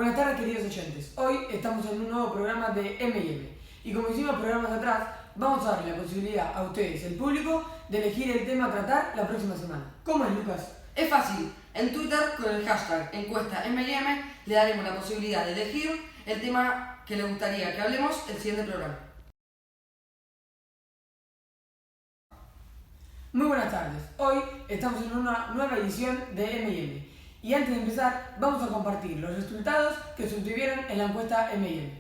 Buenas tardes, queridos oyentes. Hoy estamos en un nuevo programa de M&M y como hicimos programas atrás, vamos a darle la posibilidad a ustedes, el público, de elegir el tema a tratar la próxima semana. ¿Cómo es, Lucas? Es fácil. En Twitter, con el hashtag encuesta M&M, le daremos la posibilidad de elegir el tema que le gustaría que hablemos el siguiente programa. Muy buenas tardes. Hoy estamos en una nueva edición de M&M y antes de empezar vamos a compartir los resultados que se obtuvieron en la encuesta M&M.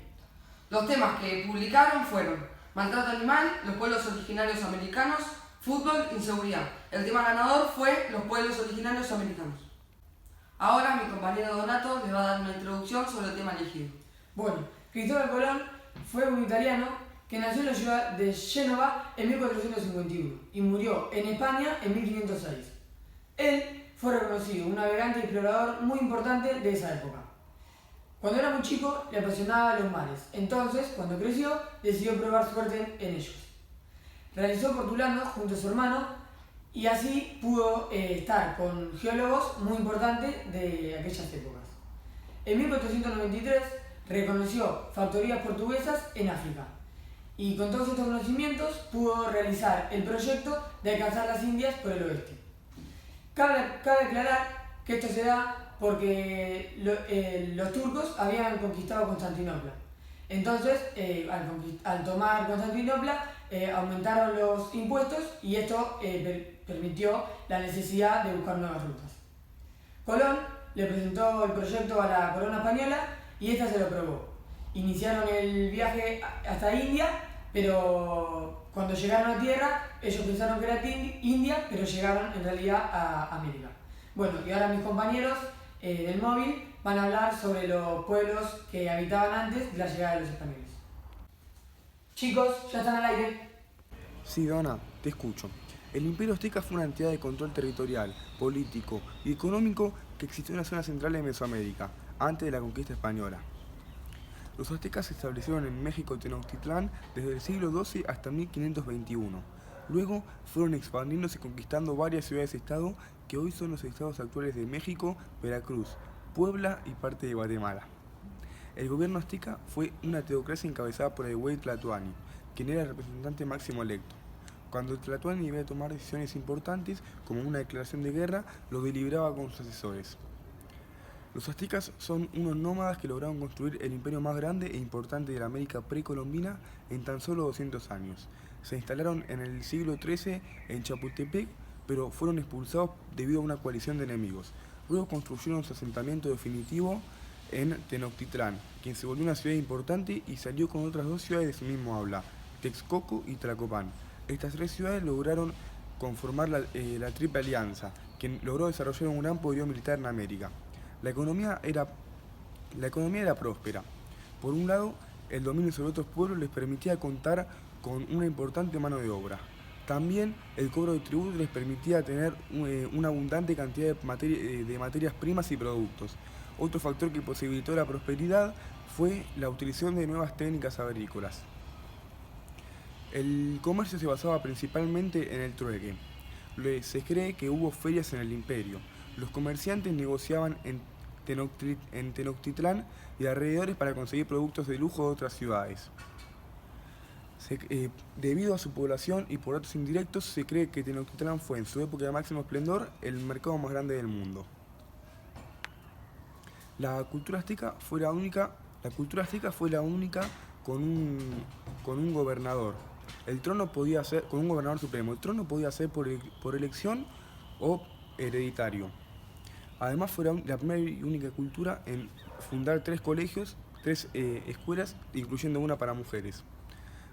Los temas que publicaron fueron maltrato animal, los pueblos originarios americanos, fútbol, inseguridad. El tema ganador fue los pueblos originarios americanos. Ahora mi compañero Donato les va a dar una introducción sobre el tema elegido. Bueno, Cristóbal Colón fue un italiano que nació en la ciudad de Génova en 1451 y murió en España en 1506. Él fue reconocido un navegante y explorador muy importante de esa época. Cuando era muy chico le apasionaban los mares, entonces cuando creció decidió probar suerte en ellos. Realizó portulanos junto a su hermano y así pudo estar con geólogos muy importantes de aquellas épocas. En 1493 reconoció factorías portuguesas en África y con todos estos conocimientos pudo realizar el proyecto de alcanzar las Indias por el oeste. Cabe aclarar que esto se da porque los turcos habían conquistado Constantinopla. Entonces, al tomar Constantinopla, aumentaron los impuestos y esto permitió la necesidad de buscar nuevas rutas. Colón le presentó el proyecto a la corona española y esta se lo aprobó. Iniciaron el viaje hasta India, pero cuando llegaron a tierra, ellos pensaron que era India, pero llegaron en realidad a América. Bueno, y ahora mis compañeros del móvil van a hablar sobre los pueblos que habitaban antes de la llegada de los españoles. Chicos, ya están al aire. Sí, Donna, te escucho. El Imperio Azteca fue una entidad de control territorial, político y económico que existió en la zona central de Mesoamérica, antes de la conquista española. Los aztecas se establecieron en México Tenochtitlán desde el siglo XII hasta 1521. Luego fueron expandiéndose y conquistando varias ciudades-estado que hoy son los estados actuales de México, Veracruz, Puebla y parte de Guatemala. El gobierno azteca fue una teocracia encabezada por el Güey Tlatoani, quien era el representante máximo electo. Cuando Tlatoani debía tomar decisiones importantes, como una declaración de guerra, lo deliberaba con sus asesores. Los aztecas son unos nómadas que lograron construir el imperio más grande e importante de la América precolombina en tan solo 200 años. Se instalaron en el siglo XIII en Chapultepec, pero fueron expulsados debido a una coalición de enemigos. Luego construyeron su asentamiento definitivo en Tenochtitlán, quien se volvió una ciudad importante y salió con otras dos ciudades de su mismo habla, Texcoco y Tlacopan. Estas tres ciudades lograron conformar la Triple Alianza, quien logró desarrollar un gran poderío militar en América. La economía era próspera. Por un lado, el dominio sobre otros pueblos les permitía contar con una importante mano de obra. También el cobro de tributos les permitía tener una abundante cantidad de materias primas y productos. Otro factor que posibilitó la prosperidad fue la utilización de nuevas técnicas agrícolas. El comercio se basaba principalmente en el trueque. Se cree que hubo ferias en el imperio. Los comerciantes negociaban en Tenochtitlán y alrededores para conseguir productos de lujo de otras ciudades. Debido a su población y por datos indirectos, se cree que Tenochtitlán fue en su época de máximo esplendor el mercado más grande del mundo. La cultura azteca fue la única con un gobernador. El trono podía ser con un gobernador supremo. El trono podía ser por elección o hereditario. Además fue la primera y única cultura en fundar 3 colegios, 3 escuelas, incluyendo una para mujeres.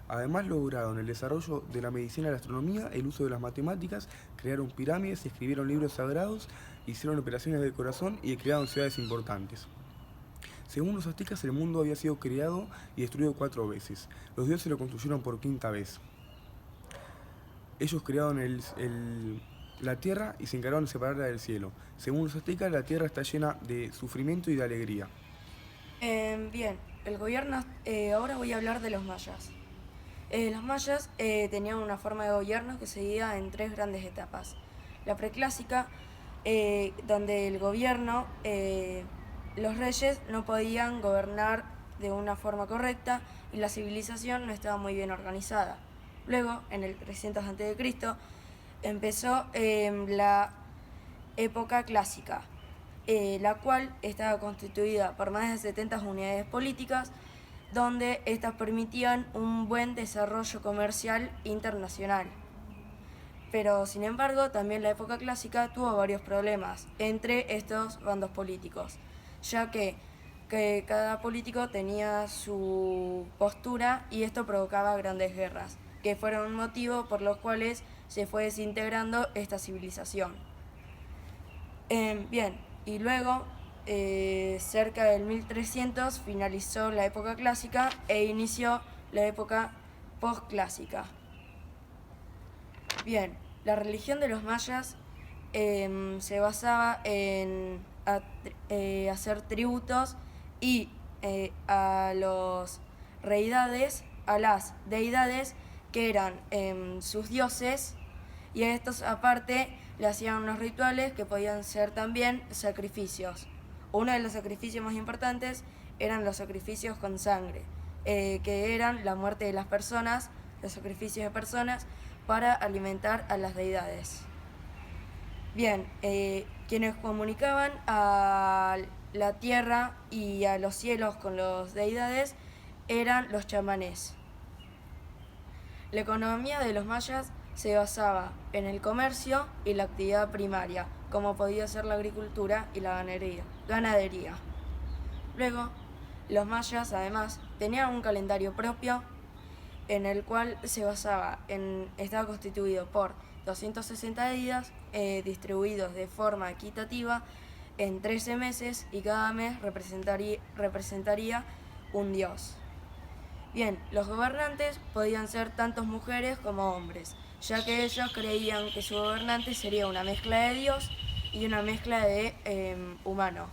Además lograron el desarrollo de la medicina y la astronomía, el uso de las matemáticas, crearon pirámides, escribieron libros sagrados, hicieron operaciones del corazón y crearon ciudades importantes. Según los aztecas, el mundo había sido creado y destruido 4 veces. Los dioses lo construyeron por 5ª vez. Ellos crearon la tierra y se encargaron de separarla del cielo. Según los aztecas, la tierra está llena de sufrimiento y de alegría. Bien, el gobierno, ahora voy a hablar de los mayas. Los mayas tenían una forma de gobierno que se dividía en 3 grandes etapas. La preclásica, donde el gobierno los reyes no podían gobernar de una forma correcta y la civilización no estaba muy bien organizada. Luego, en el 300 a.C., empezó la época clásica, la cual estaba constituida por más de 70 unidades políticas, donde estas permitían un buen desarrollo comercial internacional. Pero, sin embargo, también la época clásica tuvo varios problemas entre estos bandos políticos, ya que cada político tenía su postura y esto provocaba grandes guerras, que fueron un motivo por los cuales se fue desintegrando esta civilización. Bien, y luego, cerca del 1300, finalizó la época clásica e inició la época postclásica. Bien, la religión de los mayas se basaba en hacer tributos y a las deidades que eran sus dioses, y a estos aparte le hacían unos rituales que podían ser también sacrificios. Uno de los sacrificios más importantes eran los sacrificios con sangre, que eran la muerte de las personas, los sacrificios de personas para alimentar a las deidades. Bien, quienes comunicaban a la tierra y a los cielos con las deidades eran los chamanes. La economía de los mayas se basaba en el comercio y la actividad primaria, como podía ser la agricultura y la ganadería. Luego, los mayas además tenían un calendario propio en el cual estaba constituido por 260 días distribuidos de forma equitativa en 13 meses, y cada mes representaría un dios. Bien, los gobernantes podían ser tanto mujeres como hombres, ya que ellos creían que su gobernante sería una mezcla de dios y una mezcla de humano.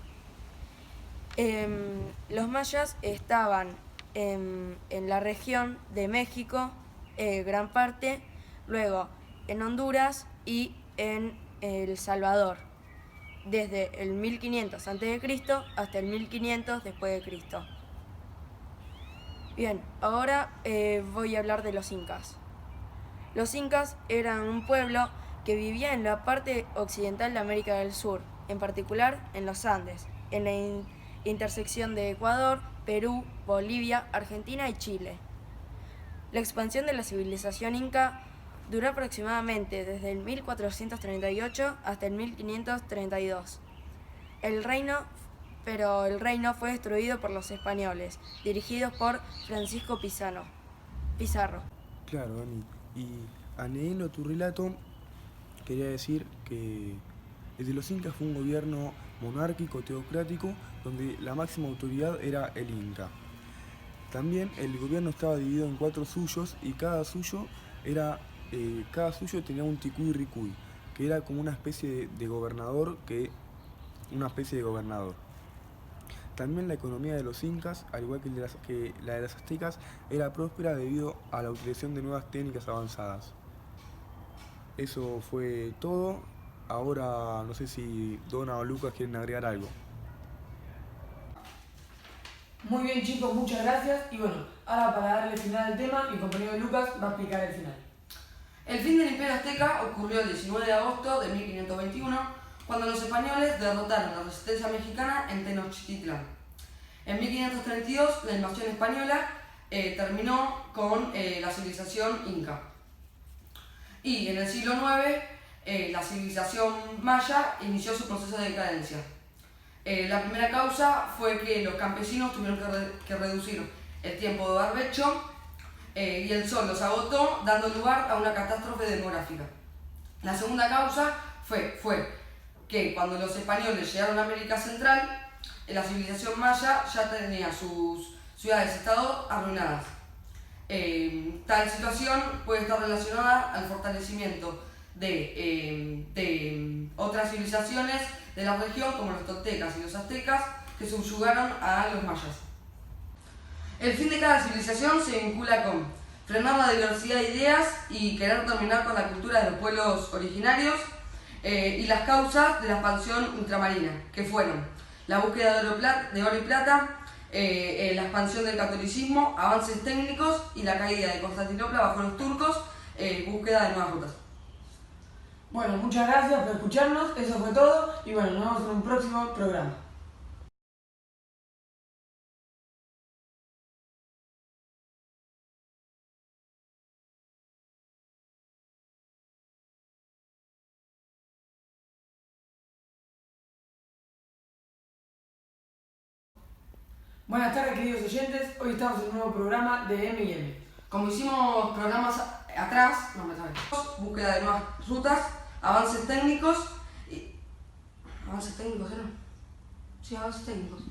Los mayas estaban en la región de México, gran parte, luego en Honduras y en El Salvador, desde el 1500 a.C. hasta el 1500 después de Cristo. Bien, ahora voy a hablar de los incas. Los incas eran un pueblo que vivía en la parte occidental de América del Sur, en particular en los Andes, en la intersección de Ecuador, Perú, Bolivia, Argentina y Chile. La expansión de la civilización inca duró aproximadamente desde el 1438 hasta el 1532. El reino fue destruido por los españoles, dirigidos por Francisco Pizarro. Claro, Dani. Y añadiendo tu relato, quería decir que el de los incas fue un gobierno monárquico, teocrático, donde la máxima autoridad era el inca. También el gobierno estaba dividido en 4 suyos y cada suyo tenía un ticuy ricuy, que era como una especie de gobernador. También la economía de los incas, al igual que la de las aztecas, era próspera debido a la utilización de nuevas técnicas avanzadas. Eso fue todo. Ahora no sé si Donna o Lucas quieren agregar algo. Muy bien, chicos, muchas gracias. Y bueno, ahora para darle final al tema, mi compañero Lucas va a explicar el final. El fin del Imperio Azteca ocurrió el 19 de agosto de 1521, cuando los españoles derrotaron la resistencia mexicana en Tenochtitlán. En 1532, la invasión española terminó con la civilización inca. Y en el siglo IX, la civilización maya inició su proceso de decadencia. La primera causa fue que los campesinos tuvieron que reducir el tiempo de barbecho y el sol los agotó, dando lugar a una catástrofe demográfica. La segunda causa fue que cuando los españoles llegaron a América Central, la civilización maya ya tenía sus ciudades-estado arruinadas. Tal situación puede estar relacionada al fortalecimiento de otras civilizaciones de la región, como los toltecas y los aztecas, que subyugaron a los mayas. El fin de cada civilización se vincula con frenar la diversidad de ideas y querer terminar con la cultura de los pueblos originarios, y las causas de la expansión ultramarina, que fueron la búsqueda de oro y plata, la expansión del catolicismo, avances técnicos y la caída de Constantinopla bajo los turcos, búsqueda de nuevas rutas. Bueno, muchas gracias por escucharnos, eso fue todo y bueno, nos vemos en un próximo programa. Buenas tardes queridos oyentes, hoy estamos en un nuevo programa de M&M. Como hicimos programas atrás, búsqueda de nuevas rutas, avances técnicos y... ¿Avances técnicos, no? Sí, avances técnicos.